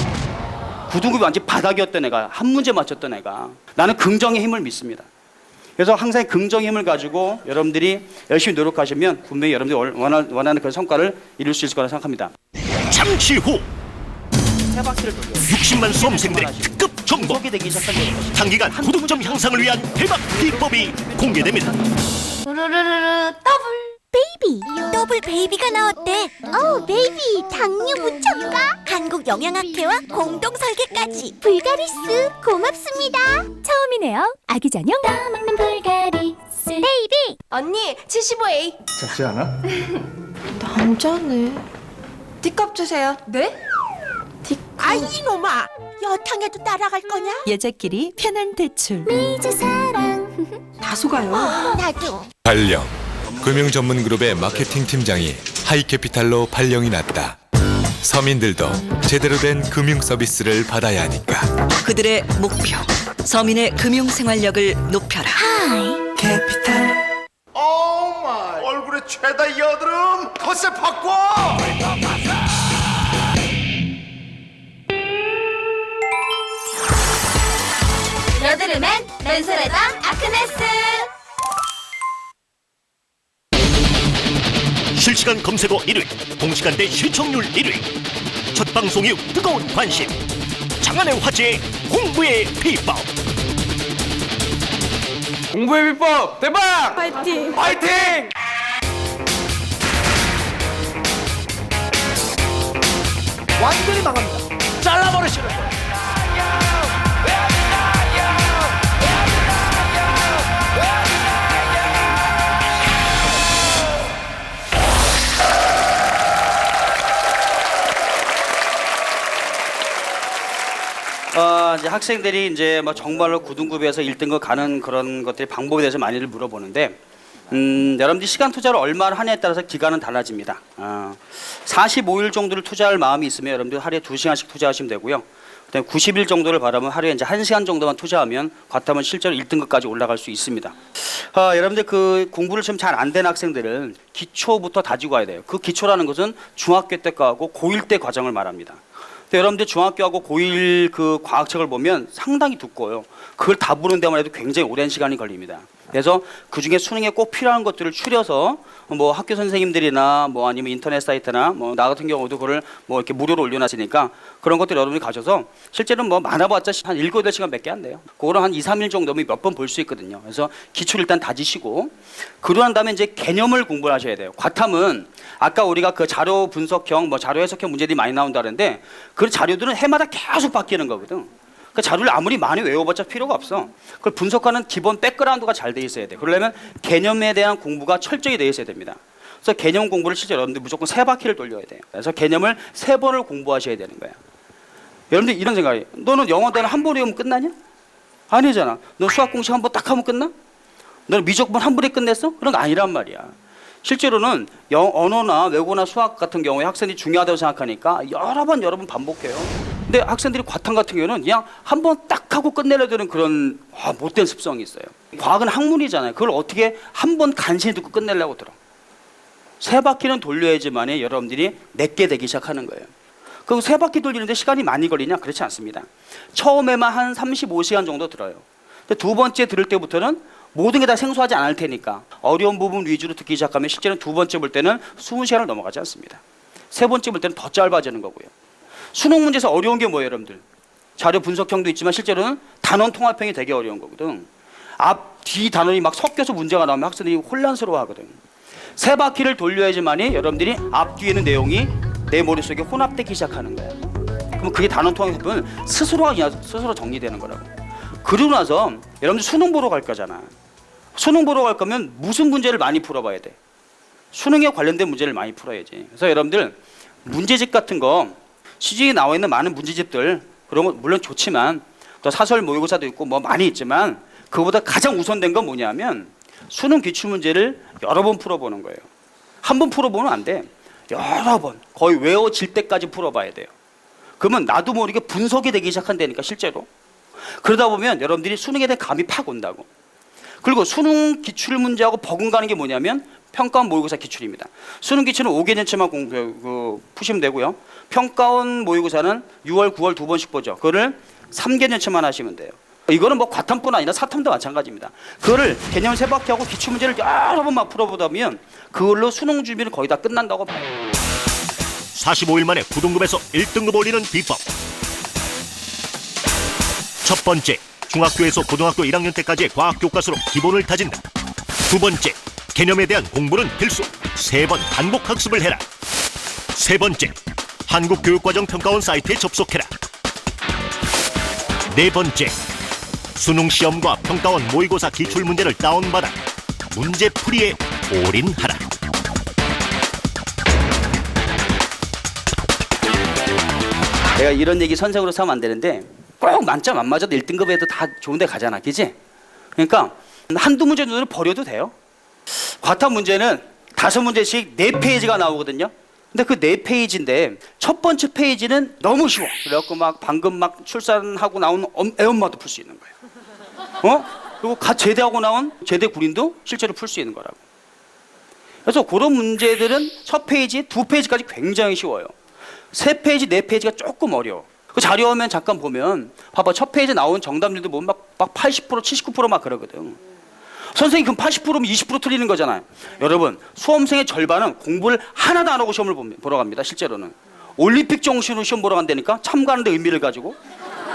9등급이 완전 바닥이었던 애가 한 문제 맞췄던 애가. 나는 긍정의 힘을 믿습니다. 그래서 항상 긍정의 힘을 가지고 여러분들이 열심히 노력하시면 분명히 여러분들이 원하는 그런 성과를 이룰 수 있을 거라 생각합니다. 잠시 후 세 바퀴를 돌려요. 60만 수험생들의 특급 정보, 소개되기 시작한 거예요. 단기간 구독점 향상을 위한 대박 비법이 공개됩니다. 우르르르 더블 베이비. 더블 베이비가 나왔대. 베이비 당뇨 무첨가. 한국영양학회와 공동 설계까지. 불가리스 고맙습니다. 처음이네요. 아기 전용 다 먹는 불가리스 베이비. 언니 75A. 작지 않아? 남자네. D컵 주세요. 네? 아 이놈아, 여탕에도 따라갈 거냐? 여자끼리 편한 대출. 미즈 사랑. 다소가요. 나도. 발령. 금융 전문 그룹의 마케팅 팀장이 하이캐피탈로 발령이 났다. 서민들도 제대로 된 금융 서비스를 받아야 하니까. 그들의 목표. 서민의 금융 생활력을 높여라. 캐피탈. 얼굴에 최다 여드름 컷세 바꿔. 여드름엔 맨솔에다 아크네스. 실시간 검색어 1위, 동시간대 시청률 1위. 첫 방송 이후 뜨거운 관심. 장안의 화제 공부의 비법. 공부의 비법 대박! 파이팅. 파이팅! 완전히 망합니다. 잘라버리시는 거예요. 이제 학생들이 이제 뭐 정말로 9등급에서 1등급 가는 그런 것들이 방법에 대해서 많이들 물어보는데, 여러분들이 시간 투자를 얼마나 하냐에 따라서 기간은 달라집니다. 45일 정도를 투자할 마음이 있으면 여러분들 하루에 2시간씩 투자하시면 되고요. 그다음에 90일 정도를 바라면 하루에 이제 1시간 정도만 투자하면 과탐은 실제로 1등급까지 올라갈 수 있습니다. 여러분들 그 공부를 좀 잘 안 된 학생들은 기초부터 다지고 와야 돼요. 그 기초라는 것은 중학교 때 거하고 고1 때 과정을 말합니다. 여러분들 중학교하고 고1 그 과학책을 보면 상당히 두꺼워요. 그걸 다 보는 데만 해도 굉장히 오랜 시간이 걸립니다. 그래서 그 중에 수능에 꼭 필요한 것들을 추려서 뭐 학교 선생님들이나 뭐 아니면 인터넷 사이트나 뭐 나 같은 경우도 그걸 뭐 이렇게 무료로 올려놨으니까 그런 것들 여러분이 가셔서 실제로는 뭐 많아봤자 한 7, 8시간밖에 안 돼요. 그거를 한 2, 3일 정도면 몇 번 볼 수 있거든요. 그래서 기초를 일단 다지시고 그러고 난 다음에 이제 개념을 공부를 하셔야 돼요. 과탐은 아까 우리가 그 자료 분석형, 뭐 자료 해석형 문제들이 많이 나온다는데 그 자료들은 해마다 계속 바뀌는 거거든. 그 자료를 아무리 많이 외워봤자 필요가 없어. 그걸 분석하는 기본 백그라운드가 잘 돼 있어야 돼. 그러려면 개념에 대한 공부가 철저히 돼 있어야 됩니다. 그래서 개념 공부를 실제 여러분들 무조건 3바퀴를 돌려야 돼요. 그래서 개념을 3번을 공부하셔야 되는 거야. 여러분들 이런 생각이에요. 너는 영어 대는 한 번 외우면 끝나냐? 아니잖아. 너 수학 공식 한 번 딱 하면 끝나? 너는 미적분 한 번에 끝냈어? 그런 거 아니란 말이야. 실제로는 언어나 외국어나 수학 같은 경우에 학생들이 중요하다고 생각하니까 여러 번 반복해요. 근데 학생들이 과탐 같은 경우는 그냥 한 번 딱 하고 끝내려 드는 그런 못된 습성이 있어요. 과학은 학문이잖아요. 그걸 어떻게 한 번 간신히 듣고 끝내려고 들어. 3바퀴는 돌려야지만 여러분들이 내게 되기 시작하는 거예요. 그 3바퀴 돌리는데 시간이 많이 걸리냐? 그렇지 않습니다. 처음에만 한 35시간 정도 들어요. 근데 두 번째 들을 때부터는 모든 게 다 생소하지 않을 테니까 어려운 부분 위주로 듣기 시작하면 실제는 두 번째 볼 때는 20시간을 넘어가지 않습니다. 세 번째 볼 때는 더 짧아지는 거고요. 수능 문제에서 어려운 게 뭐예요, 여러분들? 자료 분석형도 있지만 실제로는 단원 통합형이 되게 어려운 거거든. 앞, 뒤 단원이 막 섞여서 문제가 나오면 학생들이 혼란스러워 하거든. 3바퀴를 돌려야지만이 여러분들이 앞, 뒤에 있는 내용이 내 머릿속에 혼합되기 시작하는 거야. 그럼 그게 단원 통합이면 스스로 정리되는 거라고. 그러고 나서 여러분들 수능 보러 갈 거잖아. 수능 보러 갈 거면 무슨 문제를 많이 풀어봐야 돼? 수능에 관련된 문제를 많이 풀어야지. 그래서 여러분들 문제집 같은 거 시중에 나와 있는 많은 문제집들 그런 거 물론 좋지만 또 사설 모의고사도 있고 뭐 많이 있지만 그거보다 가장 우선된 건 뭐냐면 수능 기출문제를 여러 번 풀어보는 거예요. 한 번 풀어보면 안 돼. 여러 번 거의 외워질 때까지 풀어봐야 돼요. 그러면 나도 모르게 분석이 되기 시작한다니까 실제로. 그러다 보면 여러분들이 수능에 대한 감이 팍 온다고. 그리고 수능 기출문제하고 버금가는 게 뭐냐면 평가원 모의고사 기출입니다. 수능 기출은 5개년치만 푸시면 되고요. 평가원 모의고사는 6월, 9월 2번씩 보죠. 그거를 3개년치만 하시면 돼요. 이거는 뭐 과탐뿐 아니라 사탐도 마찬가지입니다. 그거를 개념 3바퀴하고 기출문제를 여러 번만 풀어보다 보면 그걸로 수능 준비는 거의 다 끝난다고 봐요. 45일 만에 9등급에서 1등급 올리는 비법. 첫 번째, 중학교에서 고등학교 1학년 때까지의 과학 교과서로 기본을 다진다. 두 번째, 개념에 대한 공부는 필수. 3번 반복 학습을 해라. 세 번째, 한국교육과정평가원 사이트에 접속해라. 네 번째, 수능 시험과 평가원 모의고사 기출문제를 다운받아 문제풀이에 올인하라. 내가 이런 얘기 선생으로 하면 안 되는데 꼭 만점 안 맞아도 1등급에도 다 좋은 데 가잖아, 그지? 그러니까 한두 문제 정도는 버려도 돼요. 과탐 문제는 5문제씩 4페이지가 나오거든요. 근데 그 4페이지인데 첫 번째 페이지는 너무 쉬워. 그래갖고 막 방금 막 출산하고 나온 애엄마도 풀 수 있는 거예요. 그리고 갓 제대하고 나온 제대 군인도 실제로 풀 수 있는 거라고. 그래서 그런 문제들은 첫 페이지, 2페이지까지 굉장히 쉬워요. 3페이지, 4페이지가 조금 어려워. 그 자료 오면 잠깐 보면 봐봐, 첫 페이지에 나온 정답률도 뭐 막 80%, 79% 막 그러거든. 선생님 그럼 80%면 20% 틀리는 거잖아요. 여러분, 수험생의 절반은 공부를 하나도 안 하고 시험을 보러 갑니다. 실제로는 올림픽 정신으로 시험 보러 간다니까, 참가하는 데 의미를 가지고.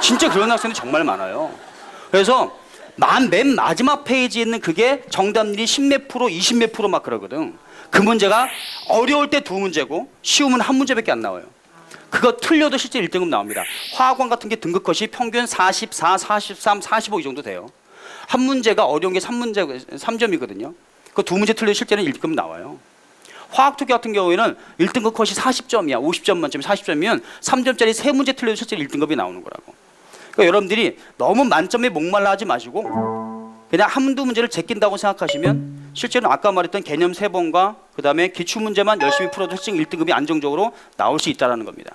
진짜 그런 학생들이 정말 많아요. 그래서 맨 마지막 페이지에 있는 그게 정답률이 10몇 프로, 20몇 프로 막 그러거든. 그 문제가 어려울 때 2문제고 쉬우면 1문제밖에 안 나와요. 그거 틀려도 실제 1등급 나옵니다. 화학원 같은 게 등급 컷이 평균 44, 43, 45 이 정도 돼요. 한 문제가 어려운 게 3점이거든요. 그 2문제 틀려도 실제는 1등급 나와요. 화학투기 같은 경우에는 1등급 컷이 40점이야. 50점 만점에 40점이면 3점짜리 3문제 틀려도 실제 1등급이 나오는 거라고. 그러니까 여러분들이 너무 만점에 목말라 하지 마시고 그냥 한두 문제를 제낀다고 생각하시면 실제로는 아까 말했던 개념 3번과 그 다음에 기출문제만 열심히 풀어도 실제 1등급이 안정적으로 나올 수 있다는 겁니다.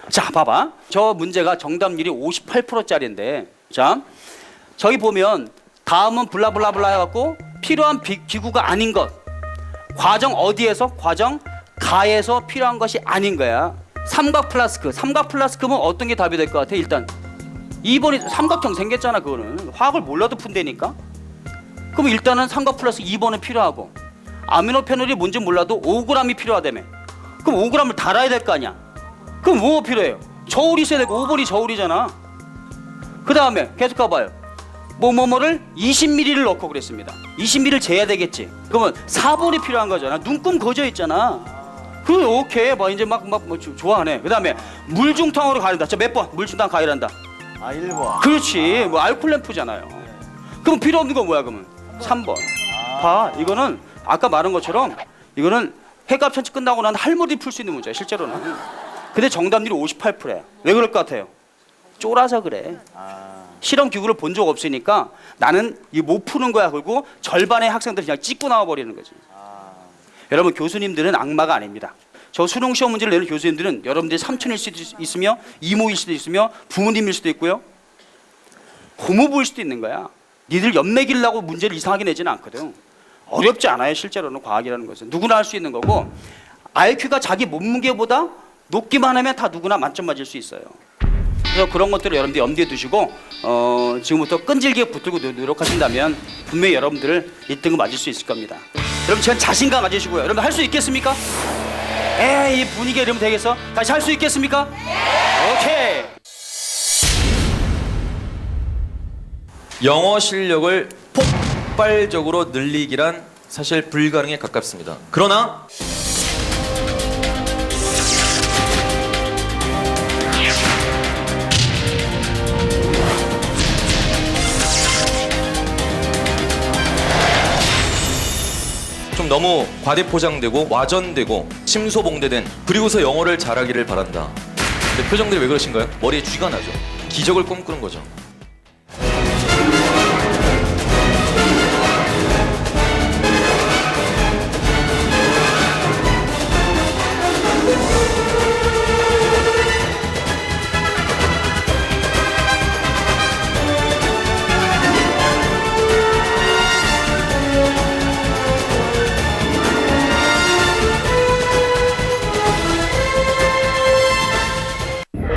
자, 봐봐. 저 문제가 정답률이 58%짜리인데 자, 저기 보면 다음은 블라블라블라 해갖고 필요한 기구가 아닌 것. 과정 어디에서? 과정 가에서 필요한 것이 아닌 거야. 삼각 플라스크. 삼각 플라스크면 어떤 게 답이 될 것 같아? 일단 2번이 삼각형 생겼잖아. 그거는 화학을 몰라도 푼다니까. 그럼 일단은 삼각 플러스 2번은 필요하고 아미노페놀이 뭔지 몰라도 5g이 필요하다며. 그럼 5g을 달아야 될 거 아니야. 그럼 뭐가 필요해요? 저울이 있어야 되고 5번이 저울이잖아. 그 다음에 계속 가봐요. 뭐뭐뭐를 20ml를 넣고 그랬습니다. 20ml를 재야 되겠지. 그러면 4번이 필요한 거잖아. 눈금 거져 있잖아. 그래, 오케이. 뭐 이제 막 좋아하네. 그 다음에 물중탕으로 가린다. 자, 몇 번? 물중탕 가열한다. 1번. 그렇지. 뭐 알코올 램프잖아요. 그럼 필요 없는 건 뭐야 그러면? 3번. 봐, 이거는 아까 말한 것처럼 이거는 해갑 천치 끝나고 난 할머니 풀 수 있는 문제야 실제로는. 근데 정답률이 58%야. 왜 그럴 것 같아요? 쫄아서 그래. 실험 기구를 본 적 없으니까 나는 이 못 푸는 거야. 그리고 절반의 학생들 그냥 찍고 나와 버리는 거지. 여러분, 교수님들은 악마가 아닙니다. 저 수능 시험 문제를 내는 교수님들은 여러분들이 삼촌일 수도 있으며 이모일 수도 있으며 부모님일 수도 있고요. 고모부일 수도 있는 거야. 니들 연맥이려고 문제를 이상하게 내지는 않거든. 어렵지 않아요. 실제로는 과학이라는 것은 누구나 할 수 있는 거고, IQ가 자기 몸무게보다 높기만 하면 다 누구나 만점 맞을 수 있어요. 그래서 그런 것들을 여러분들 염두에 두시고 지금부터 끈질기게 붙들고 노력하신다면 분명히 여러분들을 1등급 맞을 수 있을 겁니다. 여러분, 제가 자신감 가지시고요. 여러분 할 수 있겠습니까? 이 분위기에 이러면 되겠어? 다시 할 수 있겠습니까? 오케이. 영어 실력을 폭발적으로 늘리기란 사실 불가능에 가깝습니다. 그러나 좀 너무 과대포장되고 와전되고 침소봉대된, 그리고서 영어를 잘하기를 바란다. 근데 표정들이 왜 그러신가요? 머리에 쥐가 나죠. 기적을 꿈꾸는 거죠.